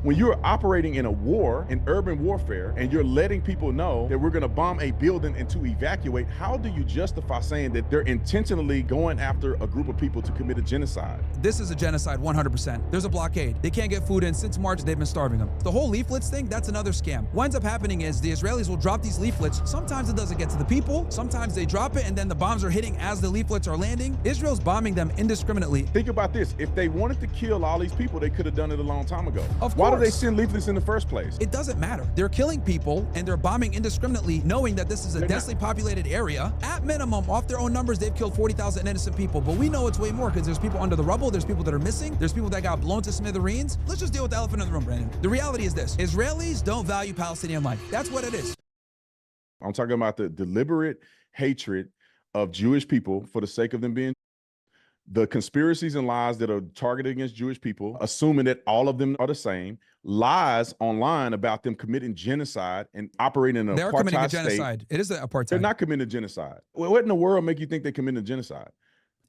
When you're operating in a war, in urban warfare, and you're letting people know that we're going to bomb a building and to evacuate, how do you justify saying that they're intentionally going after a group of people to commit a genocide? This is a genocide 100%. There's a blockade. They can't get food in. Since March, they've been starving them. The whole leaflets thing, that's another scam. What ends up happening is the Israelis will drop these leaflets. Sometimes it doesn't get to the people. Sometimes they drop it and then the bombs are hitting as the leaflets are landing. Israel's bombing them indiscriminately. Think about this. If they wanted to kill all these people, they could have done it a long time ago. Of course. Why do they send leaflets in the first place? It doesn't matter. They're killing people and they're bombing indiscriminately, knowing that this is a densely populated area. At minimum, off their own numbers, they've killed 40,000 innocent people. But we know it's way more because there's people under the rubble. There's people that are missing. There's people that got blown to smithereens. Let's just deal with the elephant in the room, Brandon. The reality is this. Israelis don't value Palestinian life. That's what it is. I'm talking about the deliberate hatred of Jewish people for the sake of them being the conspiracies and lies that are targeted against Jewish people, assuming that all of them are the same, lies online about them committing genocide and operating in an apartheid They're committing a state. genocide. It is the apartheid. They're not committing genocide. What in the world make you think they're committing genocide?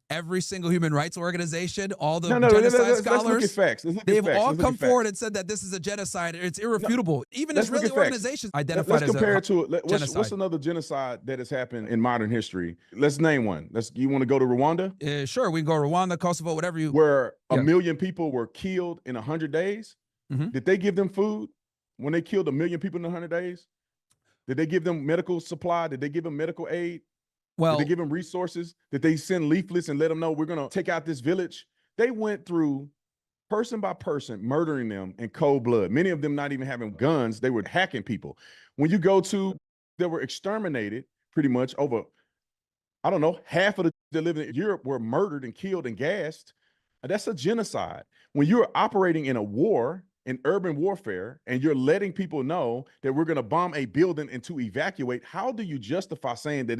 Every single human rights organization, all the No, genocide let's scholars, look at facts. they've all come forward and said that this is a genocide. It's irrefutable. Even Israeli organizations identified as a compare it to genocide. What's another genocide that has happened in modern history? Let's name one. You want to go to Rwanda? Sure, we can go Rwanda, Kosovo, whatever you. Where a million people were killed in 100 days. Mm-hmm. Did they give them food when they killed 1 million people in 100 days? Did they give them medical supply? Did they give them medical aid? Well, did they give them resources? Did they send leaflets and let them know we're going to take out this village? They went through person by person, murdering them in cold blood. Many of them not even having guns. They were hacking people. When you go to, they were exterminated pretty much over, I don't know, half of the that lived in Europe were murdered and killed and gassed. That's a genocide. When you're operating in a war, in urban warfare, and you're letting people know that we're going to bomb a building and to evacuate, how do you justify saying that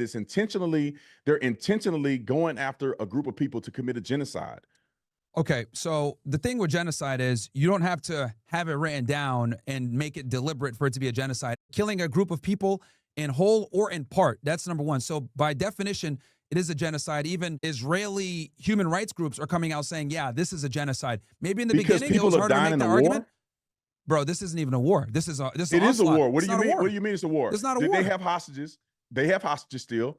they're intentionally going after a group of people to commit a genocide? Okay, so the thing with genocide is you don't have to have it written down and make it deliberate for it to be a genocide. Killing a group of people in whole or in part, that's number one. So by definition, it is a genocide. Even Israeli human rights groups are coming out saying, yeah, this is a genocide. Maybe in the beginning it was harder to make the argument. Bro, this isn't even a war. This is it is a war. What do you mean? What do you mean it's a war? It's not a war. They have hostages. They have hostages still.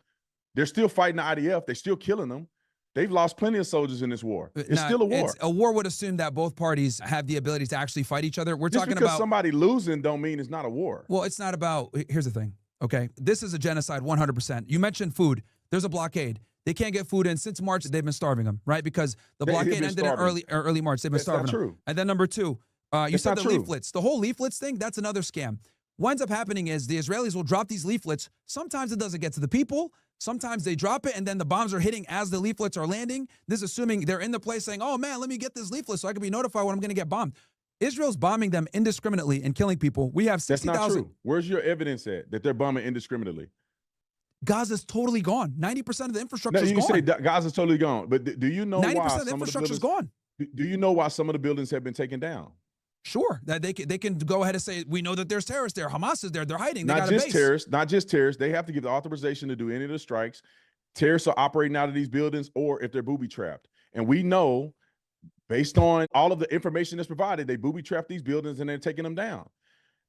They're still fighting the IDF. They're still killing them. They've lost plenty of soldiers in this war. It's still a war. A war would assume that both parties have the ability to actually fight each other. We're talking about somebody losing don't mean it's not a war. Well, it's not about. Here's the thing. Okay, this is a genocide 100%. You mentioned food. There's a blockade. They can't get food in. Since March, they've been starving them, right? Because the blockade ended in early March. They've been starving them. True. And then number two, you said the leaflets. The whole leaflets thing, that's another scam. What ends up happening is the Israelis will drop these leaflets. Sometimes it doesn't get to the people. Sometimes they drop it and then the bombs are hitting as the leaflets are landing. This is assuming they're in the place saying, oh man, let me get this leaflet so I can be notified when I'm going to get bombed. Israel's bombing them indiscriminately and killing people. We have 60,000. That's not true. Where's your evidence at that they're bombing indiscriminately? Gaza's totally gone. 90% of the infrastructure is gone. You say Gaza's totally gone, but do you know why 90% of the infrastructure is gone? Do you know why some of the buildings have been taken down? Sure, that they can go ahead and say, we know that there's terrorists there. Hamas is there. They're hiding. They not just terrorists. Not just terrorists. They have to give the authorization to do any of the strikes. Terrorists are operating out of these buildings, or if they're booby trapped. And we know, based on all of the information that's provided, they booby trap these buildings and they're taking them down.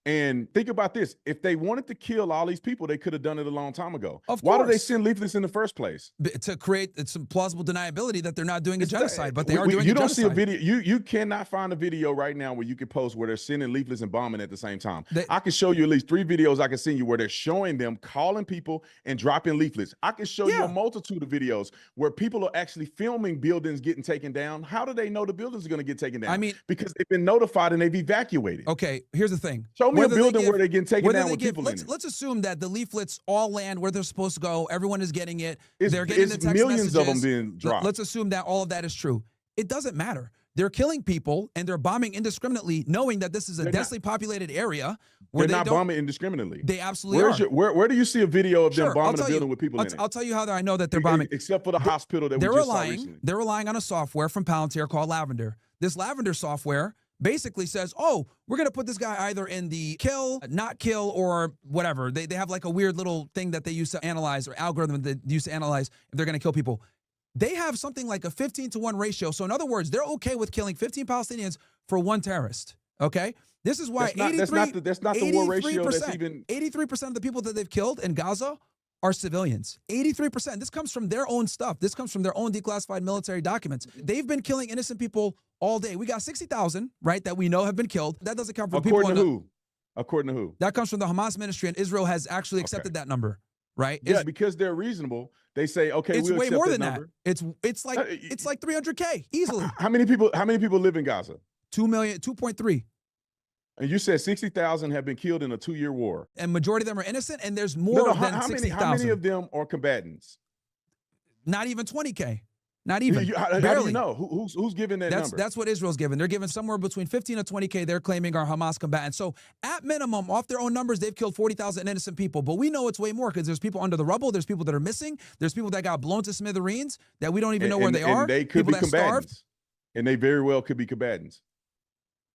And think about this. If they wanted to kill all these people, they could have done it a long time ago. Of course. Why do they send leaflets in the first place? To create some plausible deniability that they're not doing a genocide, but they are doing a genocide. You don't see a video. You cannot find a video right now where you can post where they're sending leaflets and bombing at the same time. I can show you at least 3 videos I can send you where they're showing them calling people and dropping leaflets. I can show you a multitude of videos where people are actually filming buildings getting taken down. How do they know the buildings are going to get taken down? I mean, because they've been notified and they've evacuated. Okay, here's the thing. Show me a building where they're getting taken down with people in it. Let's assume that the leaflets all land where they're supposed to go. Everyone is getting it. They're getting the text millions messages. Of them being dropped. Let's assume that all of that is true. It doesn't matter. They're killing people and they're bombing indiscriminately, knowing that this is a densely populated area where they're not bombing indiscriminately. They absolutely are. Where do you see a video of them bombing a building with people in it? I'll tell you how I know that they're bombing. Except for the hospital that we just saw recently. They're relying on a software from Palantir called Lavender. This Lavender software basically says, oh, we're going to put this guy either in the kill, not kill, or whatever. They have like a weird little thing that they use to analyze, or algorithm that they use to analyze if they're going to kill people. They have something like a 15-to-1 ratio. So in other words, they're okay with killing 15 Palestinians for 1 terrorist, okay? This is why that's not the war ratio that's even 83% of the people that they've killed in Gaza are civilians. 83%. This comes from their own stuff. This comes from their own declassified military documents. They've been killing innocent people all day. We got 60,000, right, that we know have been killed. That doesn't come from people. According to who? That comes from the Hamas ministry, and Israel has actually accepted that number, right? Yeah, because they're reasonable. They say, okay, it's we'll way more than number. that. It's like 300K easily. How many people live in Gaza? 2 million, 2.3. And you said 60,000 have been killed in a 2-year war. And majority of them are innocent, and there's more than 60,000. How many of them are combatants? Not even 20K. Not even. How do you know? Who's giving that number? That's what Israel's giving. They're giving somewhere between 15 and 20K. They're claiming are Hamas combatants. So at minimum, off their own numbers, they've killed 40,000 innocent people. But we know it's way more because there's people under the rubble. There's people that are missing. There's people that got blown to smithereens that we don't even know where they are. And they could people be combatants. And they very well could be combatants.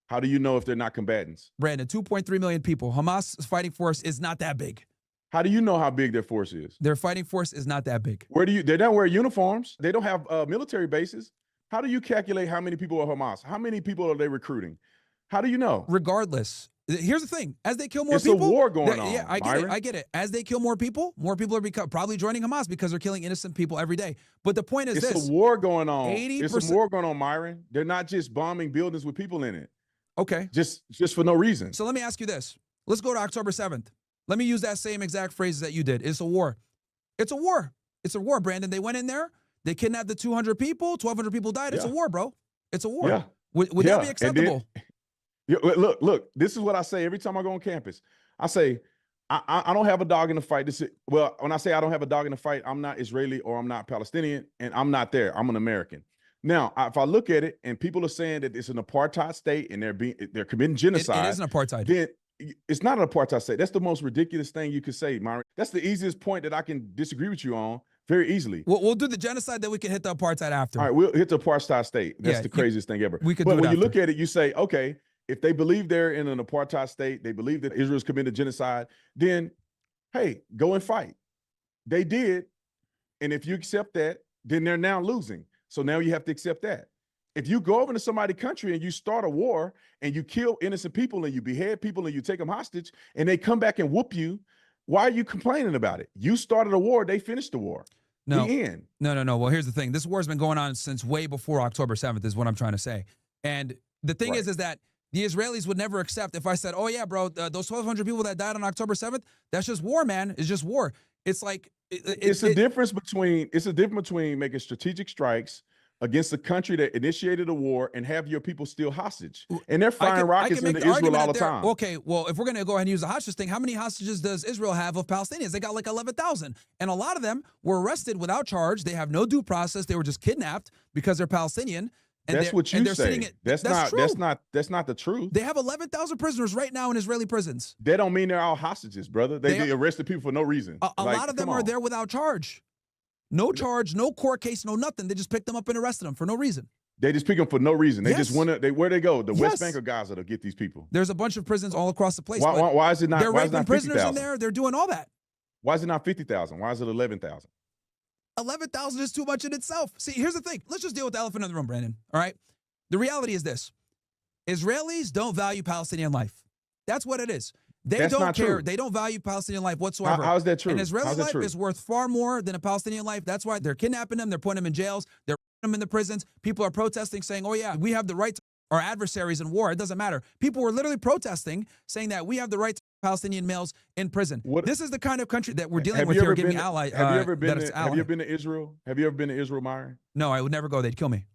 How do you know if they're not combatants? Brandon, 2.3 million people. Hamas' fighting force is not that big. How do you know how big their force is? Their fighting force is not that big. They don't wear uniforms. They don't have military bases. How do you calculate how many people are Hamas? How many people are they recruiting? How do you know? Regardless, here's the thing: as they kill more people, it's a war going on. Yeah, I get it. As they kill more people are probably joining Hamas because they're killing innocent people every day. But the point is it's a war going on. It's a war going on, Myron. They're not just bombing buildings with people in it. Okay. Just for no reason. So let me ask you this. Let's go to October 7th. Let me use that same exact phrase that you did. It's a war. It's a war. It's a war, Brandon. They went in there. They kidnapped the 200 people. 1,200 people died. It's a war, bro. It's a war. Yeah. Would that be acceptable? Look, this is what I say every time I go on campus. I say, I don't have a dog in the fight. When I say I don't have a dog in the fight, I'm not Israeli or I'm not Palestinian, and I'm not there. I'm an American. Now, if I look at it and people are saying that it's an apartheid state and they're committing genocide. It is an apartheid. Then it's not an apartheid state. That's the most ridiculous thing you could say, Myron. That's the easiest point that I can disagree with you on very easily. We'll do the genocide, then we can hit the apartheid after. All right, we'll hit the apartheid state. That's the craziest thing ever. But when you look at it, you say, okay, if they believe they're in an apartheid state, they believe that Israel's committed genocide, then, hey, go and fight. They did. And if you accept that, then they're now losing. So now you have to accept that. If you go over to somebody's country and you start a war and you kill innocent people and you behead people and you take them hostage and they come back and whoop you, why are you complaining about it? You started a war, they finished the war. No. The end. No. Well, here's the thing. This war's been going on since way before October 7th is what I'm trying to say. And the thing is that the Israelis would never accept if I said, oh yeah, bro, those 1,200 people that died on October 7th, that's just war, man. It's just war. It's like it's a difference between making strategic strikes against a country that initiated a war and have your people still hostage. And they're firing rockets into Israel all the time. Okay, well, if we're going to go ahead and use the hostage thing, how many hostages does Israel have of Palestinians? They got like 11,000. And a lot of them were arrested without charge. They have no due process. They were just kidnapped because they're Palestinian. And that's what you say. That's not the truth. They have 11,000 prisoners right now in Israeli prisons. That don't mean they're all hostages, brother. They arrested people for no reason. A lot of them are there without charge. No charge, no court case, no nothing. They just picked them up and arrested them for no reason. They just pick them for no reason. They just want to. Where they go? The West Bank or Gaza to get these people. There's a bunch of prisons all across the place. Why is it not? They're raping 50,000? prisoners in there. They're doing all that. Why is it not 50,000? Why is it 11,000? 11,000 is too much in itself. See, here's the thing. Let's just deal with the elephant in the room, Brandon. All right. The reality is this: Israelis don't value Palestinian life. That's what it is. They don't care. True. They don't value Palestinian life whatsoever. How is that true? An Israeli life is worth far more than a Palestinian life. That's why they're kidnapping them. They're putting them in jails. They're putting them in the prisons. People are protesting saying, oh, yeah, we have the right to our adversaries in war. It doesn't matter. People were literally protesting saying that we have the right to Palestinian males in prison. This is the kind of country that we're dealing with here. Giving ally. Have you ever been to Israel? Have you ever been to Israel, Myron? No, I would never go. They'd kill me.